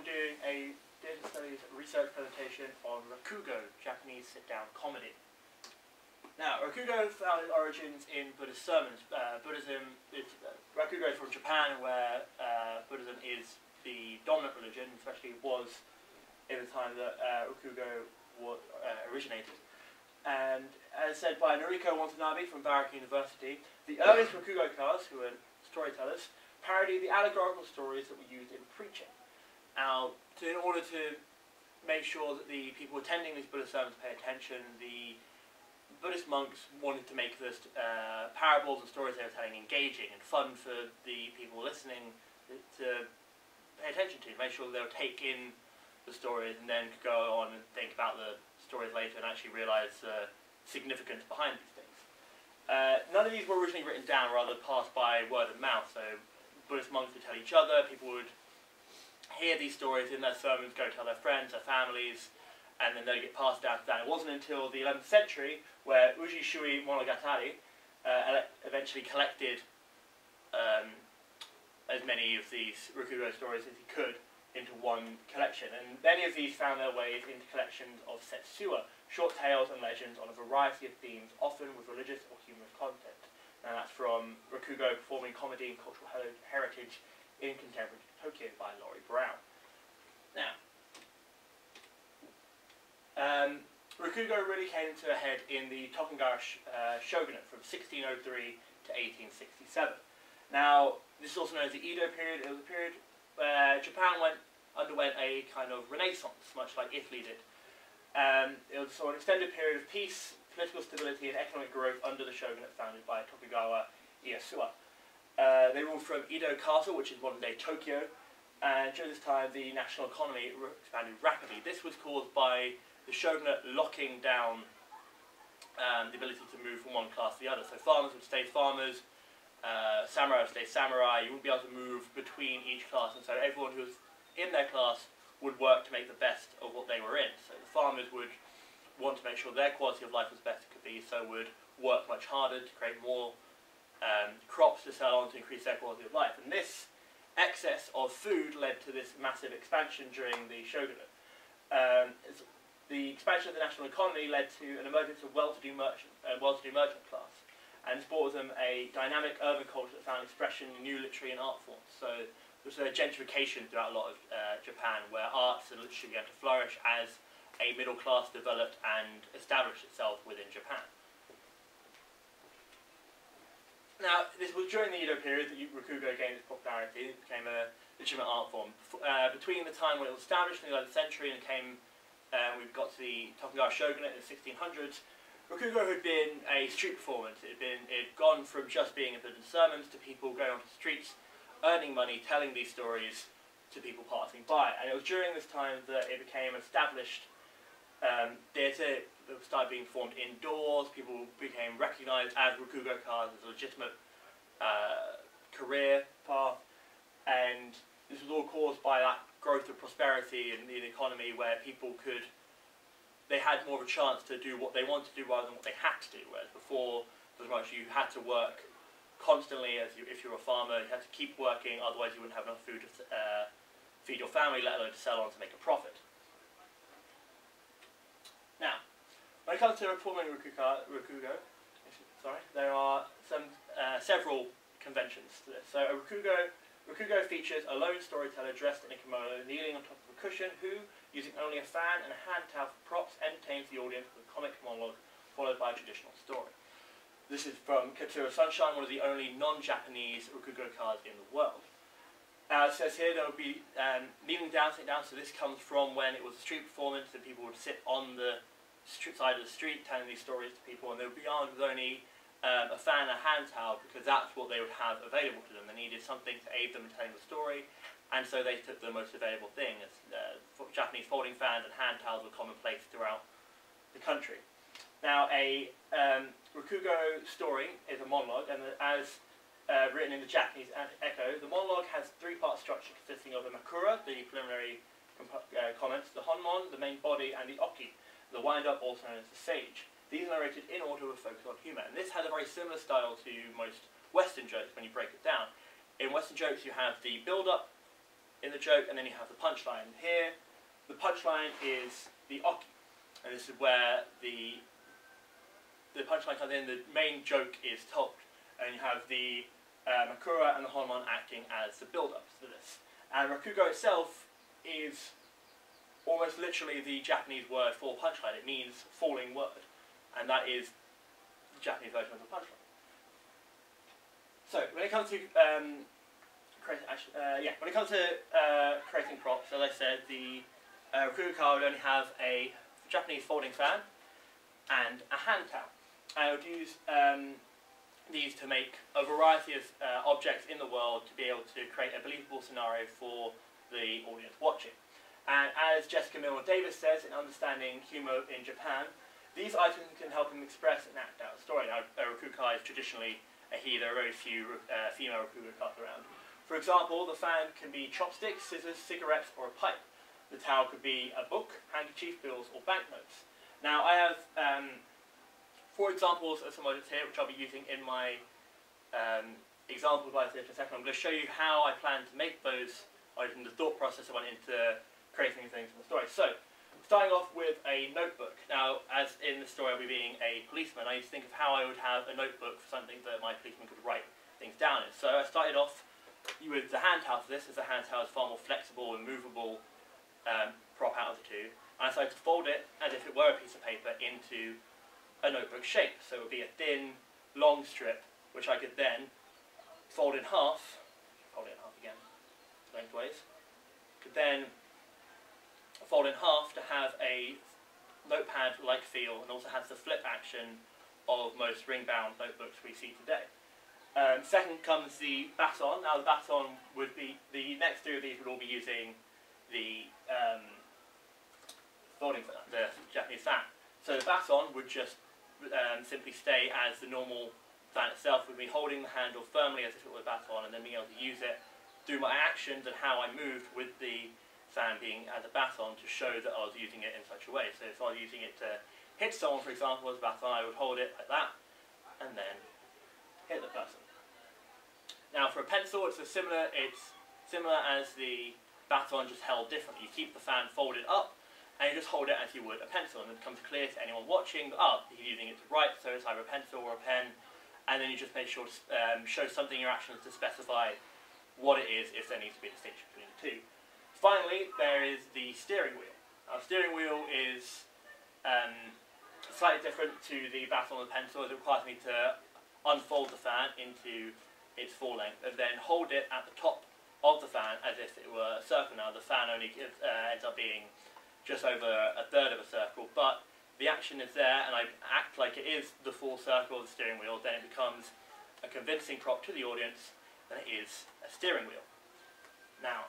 doing a data studies research presentation on Rakugo, Japanese sit-down comedy. Now, Rakugo found its origins in Buddhist sermons. Rakugo is from Japan, where Buddhism is the dominant religion, especially was in the time that Rakugo originated. And as said by Noriko Watanabe from Barak University, the earliest Rakugo cars, who were storytellers, parody the allegorical stories that were used in preaching. Now, in order to make sure that the people attending these Buddhist sermons pay attention, the Buddhist monks wanted to make the parables and stories they were telling engaging and fun for the people listening to pay attention to make sure that they'll take in the stories and then could go on and think about the stories later and actually realise the significance behind these things. None of these were originally written down, rather passed by word of mouth. So Buddhist monks would tell each other, people would hear these stories in their sermons, go tell their friends, their families, and then they get passed down to that. It wasn't until the 11th century where Uji Shui Monogatari eventually collected as many of these Rakugo stories as he could into one collection. And many of these found their ways into collections of setsuwa, short tales and legends on a variety of themes, often with religious or humorous content. And that's from Rakugo Performing Comedy and Cultural Heritage in Contemporary Tokyo by Laurie Brown. Now, Rakugo really came to a head in the Tokugawa shogunate from 1603 to 1867. Now, this is also known as the Edo period. It was a period where Japan underwent a kind of renaissance, much like Italy did. It was an extended period of peace, political stability and economic growth under the shogunate founded by Tokugawa Ieyasu. They ruled from Edo Castle, which is modern-day Tokyo, and during this time the national economy expanded rapidly. This was caused by the shogunate locking down the ability to move from one class to the other. So farmers would stay farmers, samurai would stay samurai, you wouldn't be able to move between each class, and so everyone who was in their class would work to make the best of what they were in. So the farmers would want to make sure their quality of life was best it could be, so would work much harder to create more crops to sell on to increase their quality of life. And this excess of food led to this massive expansion during the shogunate. The expansion of the national economy led to an emergence of well-to-do merchant class, and this brought with them a dynamic urban culture that found expression in new literary and art forms. So there was a gentrification throughout a lot of Japan, where arts and literature began to flourish as a middle class developed and established itself within Japan. Now, this was during the Edo period that Rakugo gained its popularity. It became a legitimate art form. Between the time when it was established in the 11th century and we've got to the Tokugawa shogunate in the 1600s, Rakugo had been a street performance. It had gone from just being a bit of sermons to people going onto the streets, earning money, telling these stories to people passing by. And it was during this time that it became established theatre that started being formed indoors. People became recognised as Rakugo cars as a legitimate career path, and this was all caused by that growth of prosperity in the economy, where people they had more of a chance to do what they wanted to do rather than what they had to do. Whereas before, pretty much you had to work constantly. If you were a farmer, you had to keep working, otherwise you wouldn't have enough food to feed your family, let alone to sell on to make a profit. Now, when it comes to performing Rakugo, there are several conventions to this. So Rakugo features a lone storyteller dressed in a kimono, kneeling on top of a cushion, who, using only a fan and a hand towel for props, entertains the audience with a comic monologue, followed by a traditional story. This is from Katsura Sunshine, one of the only non-Japanese Rakugo cars in the world. It says here there will be kneeling down, sitting down, so this comes from when it was a street performance and people would sit on the side of the street telling these stories to people, and they would be armed with only a fan and a hand towel, because that's what they would have available to them. They needed something to aid them in telling the story, and so they took the most available thing. Japanese folding fans and hand towels were commonplace throughout the country. Now, a Rakugo story is a monologue, and as written in the Japanese echo, the monologue has three-part structure consisting of the makura, the preliminary comments, the honmon, the main body, and the oki, the wind-up, also known as the sage. These are narrated in order with focus on humour, and this has a very similar style to most Western jokes when you break it down. In Western jokes you have the build-up, in the joke, and then you have the punchline. Here, the punchline is the oki, and this is where the punchline comes in. The main joke is told, and you have the Makura and the Honmon acting as the build-ups to this. And Rakugo itself is almost literally the Japanese word for punchline. It means falling word, and that is the Japanese version of the punchline. So when it comes to creating props, as I said, the Rakugo card would only have a Japanese folding fan and a hand towel. I would use these to make a variety of objects in the world to be able to create a believable scenario for the audience watching. And as Jessica Milner Davis says in Understanding Humor in Japan, these items can help him express and act out a story. Now, a Rakugo is traditionally a he. There are very few female Rakugo cards around. For example, the fan can be chopsticks, scissors, cigarettes, or a pipe. The towel could be a book, handkerchief, bills, or banknotes. Now, I have 4 examples of some objects here, which I'll be using in my example device in a second. I'm going to show you how I plan to make those items, the thought process I went into creating things in the story. So, starting off with a notebook. Now, as in the story I'll be being a policeman, I used to think of how I would have a notebook for something that my policeman could write things down in. So I started off with the hand towel for this, as the hand towel is far more flexible and movable prop out of the two. And I decided to fold it as if it were a piece of paper into a notebook shape. So it would be a thin, long strip, which I could then fold in half again, lengthways. Could then fold in half to have a notepad-like feel, and also has the flip action of most ring-bound notebooks we see today. Second comes the Baton. Now the Baton would be, the next 3 of these would all be using the folding fan, the Japanese fan. So the Baton would just simply stay as the normal fan itself, with me holding the handle firmly as if it were a baton, and then being able to use it through my actions and how I moved with the fan being as a baton to show that I was using it in such a way. So if I was using it to hit someone, for example, as a baton, I would hold it like that and then hit the person. Now for a pencil, it's similar as the baton, just held differently. You keep the fan folded up and you just hold it as you would a pencil, and it becomes clear to anyone watching that he's using it to write, so it's either a pencil or a pen, and then you just make sure to show something in your actions to specify what it is if there needs to be a distinction between the two. Finally, there is the steering wheel. Now, the steering wheel is slightly different to the baton or the pencil, as it requires me to unfold the fan into its full length and then hold it at the top of the fan as if it were a circle. Now, the fan only ends up being just over a third of a circle, but the action is there and I act like it is the full circle of the steering wheel, then it becomes a convincing prop to the audience that it is a steering wheel. Now,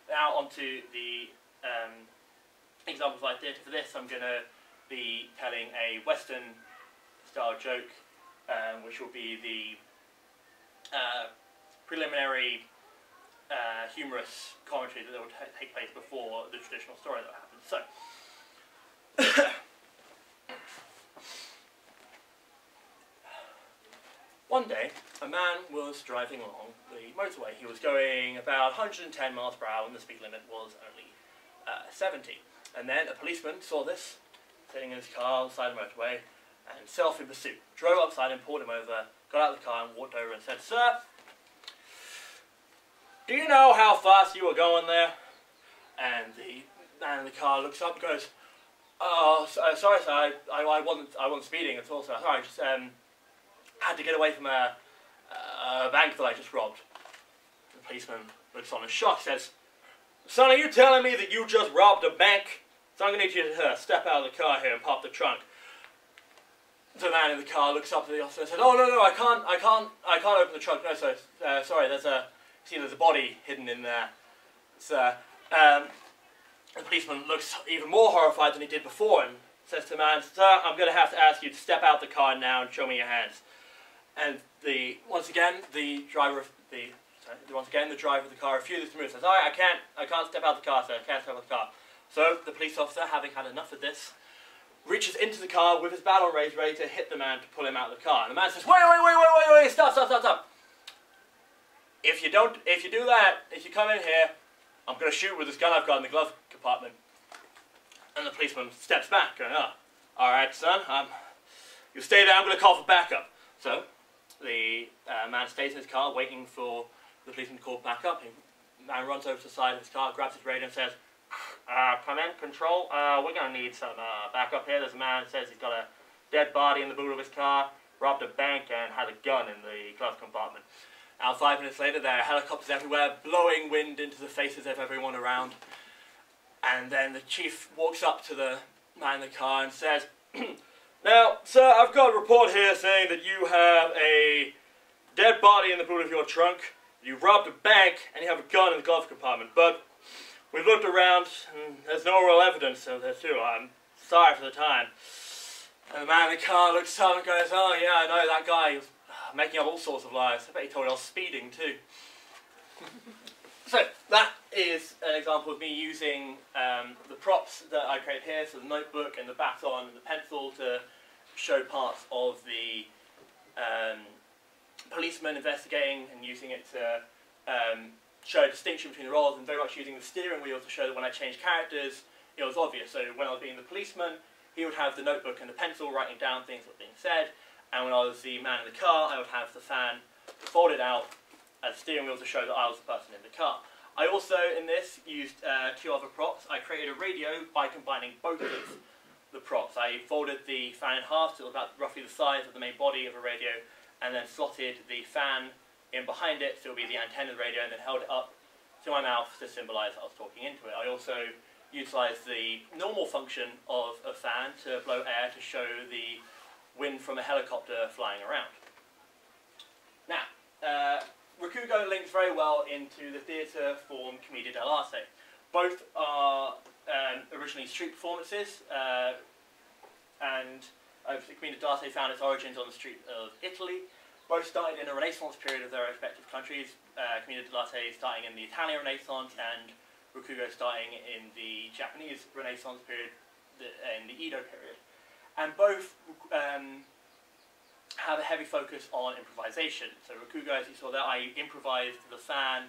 now onto the examples I did. For this, I'm going to be telling a Western style joke, which will be the preliminary humorous commentary that will take place before the traditional story that happens. So, one day, a man was driving along the motorway. He was going about 110 miles per hour and the speed limit was only 70. And then a policeman saw this, sitting in his car on the side of the motorway, and set off in pursuit. Drove upside him, pulled him over, got out of the car and walked over and said, "Sir, do you know how fast you were going there?" And the man in the car looks up and goes, "Oh, sorry sir, I wasn't speeding at all, sir. Sorry, I just had to get away from a bank that I just robbed." The policeman looks on in shock, says, "Son, are you telling me that you just robbed a bank? So I'm going to need you to step out of the car here and pop the trunk." The man in the car looks up to the officer and says, "Oh no, I can't open the trunk. No, sir. Sorry, there's a body hidden in there." So, the policeman looks even more horrified than he did before and says to the man, "Sir, I'm going to have to ask you to step out the car now and show me your hands." And once again the driver of the car refuses to move. Says, "All right, I can't step out the car, sir. I can't step out the car." So the police officer, having had enough of this, reaches into the car with his baton raised, ready to hit the man to pull him out of the car. And the man says, "Wait, stop. if you do that, if you come in here, I'm going to shoot with this gun I've got in the glove compartment. And the policeman steps back, going, oh, all right, son, you stay there, I'm going to call for backup. So the man stays in his car waiting for the policeman to call backup. The man runs over to the side of his car, grabs his radio and says, come in, control, we're going to need some backup here. There's a man who says he's got a dead body in the boot of his car, robbed a bank and had a gun in the glove compartment. Now 5 minutes later there are helicopters everywhere, blowing wind into the faces of everyone around. And then the chief walks up to the man in the car and says, now, sir, I've got a report here saying that you have a dead body in the boot of your trunk, you robbed a bank, and you have a gun in the glove compartment. But we've looked around, and there's no real evidence of that too. I'm sorry for the time. And the man in the car looks up and goes, oh yeah, I know that guy was making up all sorts of lies. I bet he told me I was speeding too. So that is an example of me using the props that I created here, so the notebook and the baton and the pencil, to show parts of the policeman investigating, and using it to show a distinction between the roles, and very much using the steering wheel to show that when I changed characters it was obvious. So when I was being the policeman, he would have the notebook and the pencil writing down things that were being said, and when I was the man in the car I would have the fan folded out as a steering wheel to show that I was the person in the car. I also, in this, used 2 other props. I created a radio by combining both of the props. I folded the fan in half to about roughly the size of the main body of a radio, and then slotted the fan in behind it, so it would be the antenna of the radio, and then held it up to my mouth to symbolise that I was talking into it. I also utilised the normal function of a fan to blow air to show the wind from a helicopter flying around. Now, Rakugo links very well into the theatre form Commedia dell'arte. Both are originally street performances, and Commedia dell'arte found its origins on the street of Italy. Both started in a Renaissance period of their respective countries. Commedia dell'arte starting in the Italian Renaissance, and Rakugo starting in the Japanese Renaissance period, in the Edo period. And both have a heavy focus on improvisation. So Rakugo, as you saw there, I improvised the fan,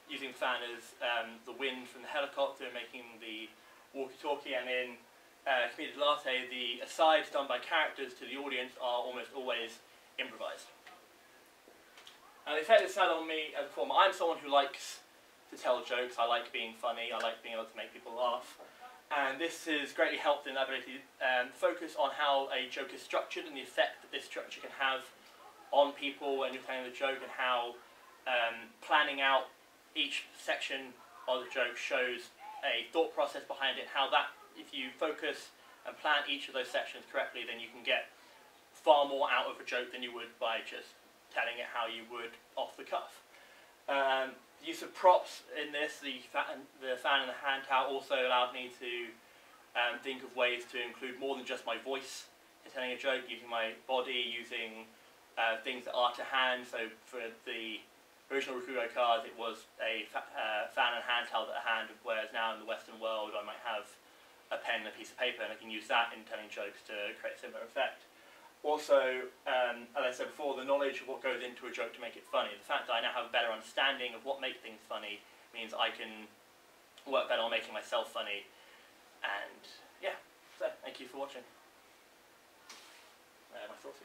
using the fan as the wind from the helicopter, making the walkie-talkie, and in Commedia dell'arte, the asides done by characters to the audience are almost always improvised. And the effect it's had on me as a performer, I'm someone who likes to tell jokes, I like being funny, I like being able to make people laugh. And this has greatly helped in that ability to focus on how a joke is structured and the effect that this structure can have on people when you're telling the joke, and how planning out each section of the joke shows a thought process behind it, how that, if you focus and plan each of those sections correctly, then you can get far more out of a joke than you would by just telling it how you would off the cuff. The use of props in this, the fan and the hand towel, also allowed me to think of ways to include more than just my voice in telling a joke, using my body, using things that are to hand. So for the original Rakugo cars, it was a fan and hand towel at hand, whereas now in the Western world I might have a pen and a piece of paper, and I can use that in telling jokes to create a similar effect. Also, as I said before, the knowledge of what goes into a joke to make it funny. The fact that I now have a better understanding of what makes things funny means I can work better on making myself funny. And yeah, so thank you for watching. My thoughts.